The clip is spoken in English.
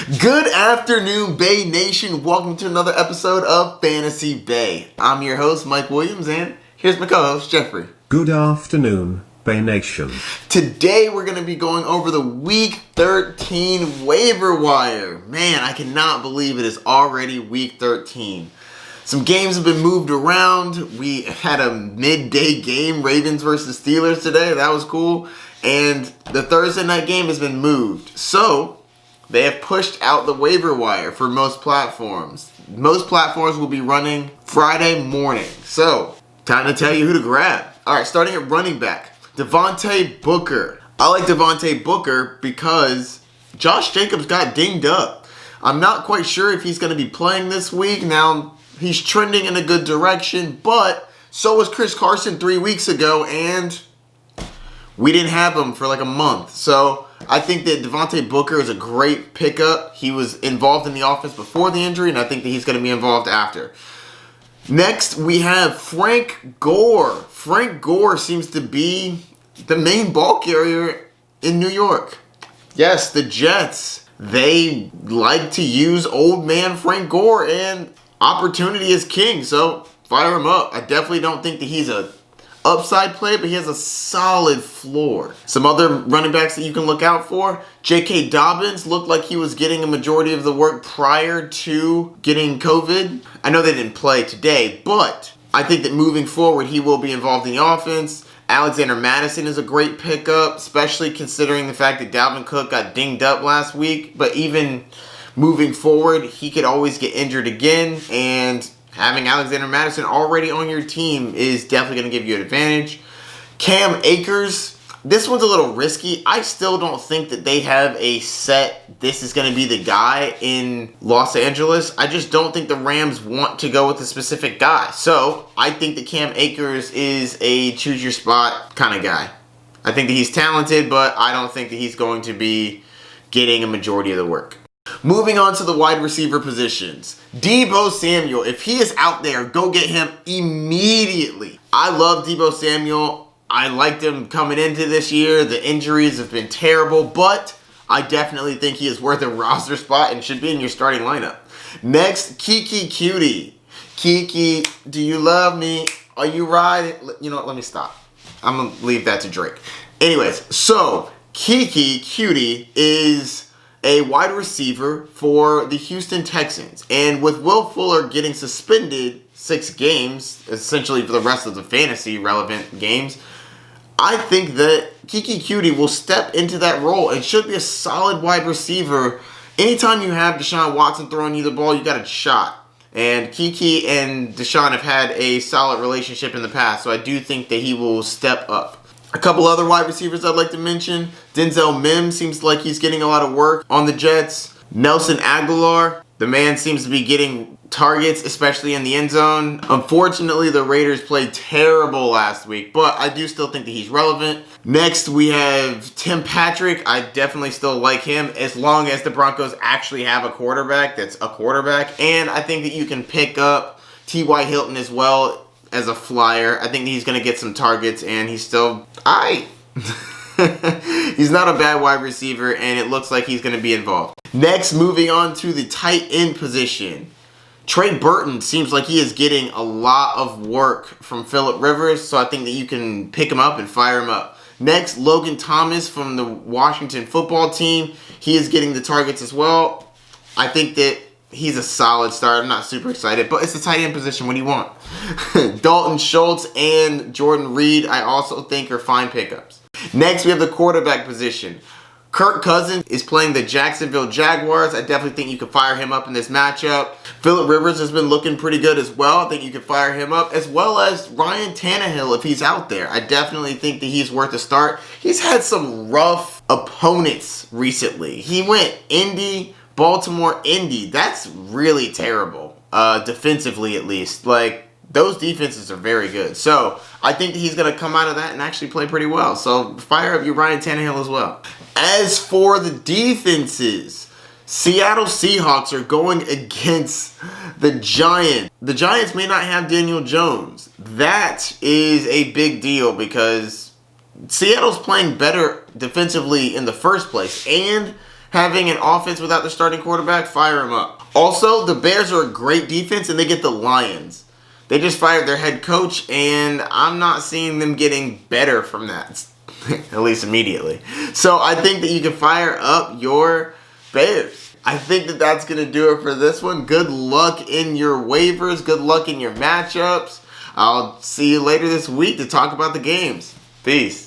Good afternoon, Bay Nation. Welcome to another episode of Fantasy Bay. I'm your host, Mike Williams, and here's my co-host, Geoffrey. Good afternoon, Bay Nation. Today, we're going to be going over the Week 13 waiver wire. Man, I cannot believe it is already Week 13. Some games have been moved around. We had a midday game, Ravens versus Steelers today. That was cool. And the Thursday night game has been moved. So, they have pushed out the waiver wire for most platforms. Most platforms will be running Friday morning. So, time to tell you who to grab. All right, starting at running back, Devontae Booker. I like Devontae Booker because Josh Jacobs got dinged up. I'm not quite sure if he's going to be playing this week. Now, he's trending in a good direction, but so was Chris Carson 3 weeks ago, and we didn't have him for like a month. So I think that Devontae Booker is a great pickup. He was involved in the offense before the injury, and I think that he's going to be involved after. Next, we have Frank Gore. Frank Gore seems to be the main ball carrier in New York. Yes, the Jets, they like to use old man Frank Gore, and opportunity is king, so fire him up. I definitely don't think that he's a upside play, but he has a solid floor. Some other running backs that you can look out for. J.K. Dobbins looked like he was getting a majority of the work prior to getting COVID. I know they didn't play today, but I think that moving forward, he will be involved in the offense. Alexander Madison is a great pickup, especially considering the fact that Dalvin Cook got dinged up last week. But even moving forward, he could always get injured again, and having Alexander Madison already on your team is definitely going to give you an advantage. Cam Akers, this one's a little risky. I still don't think that they have a set, this is going to be the guy in Los Angeles. I just don't think the Rams want to go with a specific guy. So I think that Cam Akers is a choose your spot kind of guy. I think that he's talented, but I don't think that he's going to be getting a majority of the work. Moving on to the wide receiver positions. Deebo Samuel, if he is out there, go get him immediately. I love Deebo Samuel. I liked him coming into this year. The injuries have been terrible, but I definitely think he is worth a roster spot and should be in your starting lineup. Next, Kiki Cutie. Kiki, do you love me? Are you riding? You know what? Let me stop. I'm going to leave that to Drake. Anyways, so Kiki Cutie is a wide receiver for the Houston Texans. And with Will Fuller getting suspended 6 games, essentially for the rest of the fantasy relevant games, I think that Kiki Cutie will step into that role and should be a solid wide receiver. Anytime you have Deshaun Watson throwing you the ball, you got a shot. And Kiki and Deshaun have had a solid relationship in the past, so I do think that he will step up. A couple other wide receivers I'd like to mention. Denzel Mims seems like he's getting a lot of work on the Jets. Nelson Aguilar, the man seems to be getting targets, especially in the end zone. Unfortunately, the Raiders played terrible last week, but I do still think that he's relevant. Next, we have Tim Patrick. I definitely still like him as long as the Broncos actually have a quarterback that's a quarterback. And I think that you can pick up T.Y. Hilton as well as a flyer. I think he's going to get some targets, and he's still he's not a bad wide receiver, and it looks like he's going to be involved. Next, moving on to the tight end position. Trey Burton seems like he is getting a lot of work from Phillip Rivers, so I think that you can pick him up and fire him up. Next, Logan Thomas from the Washington football team. He is getting the targets as well. I think that he's a solid start. I'm not super excited, but it's the tight end position. What do you want? Dalton Schultz and Jordan Reed, I also think, are fine pickups. Next, we have the quarterback position. Kirk Cousins is playing the Jacksonville Jaguars. I definitely think you can fire him up in this matchup. Phillip Rivers has been looking pretty good as well. I think you can fire him up, as well as Ryan Tannehill if he's out there. I definitely think that he's worth a start. He's had some rough opponents recently. He went Indy, Baltimore, Indy. That's really terrible, defensively at least. Like, those defenses are very good. So I think that he's going to come out of that and actually play pretty well. So fire up your Ryan Tannehill as well. As for the defenses, Seattle Seahawks are going against the Giants. The Giants may not have Daniel Jones. That is a big deal because Seattle's playing better defensively in the first place and having an offense without their starting quarterback, fire them up. Also, the Bears are a great defense, and they get the Lions. They just fired their head coach, and I'm not seeing them getting better from that, at least immediately. So I think that you can fire up your Bears. I think that that's going to do it for this one. Good luck in your waivers. Good luck in your matchups. I'll see you later this week to talk about the games. Peace.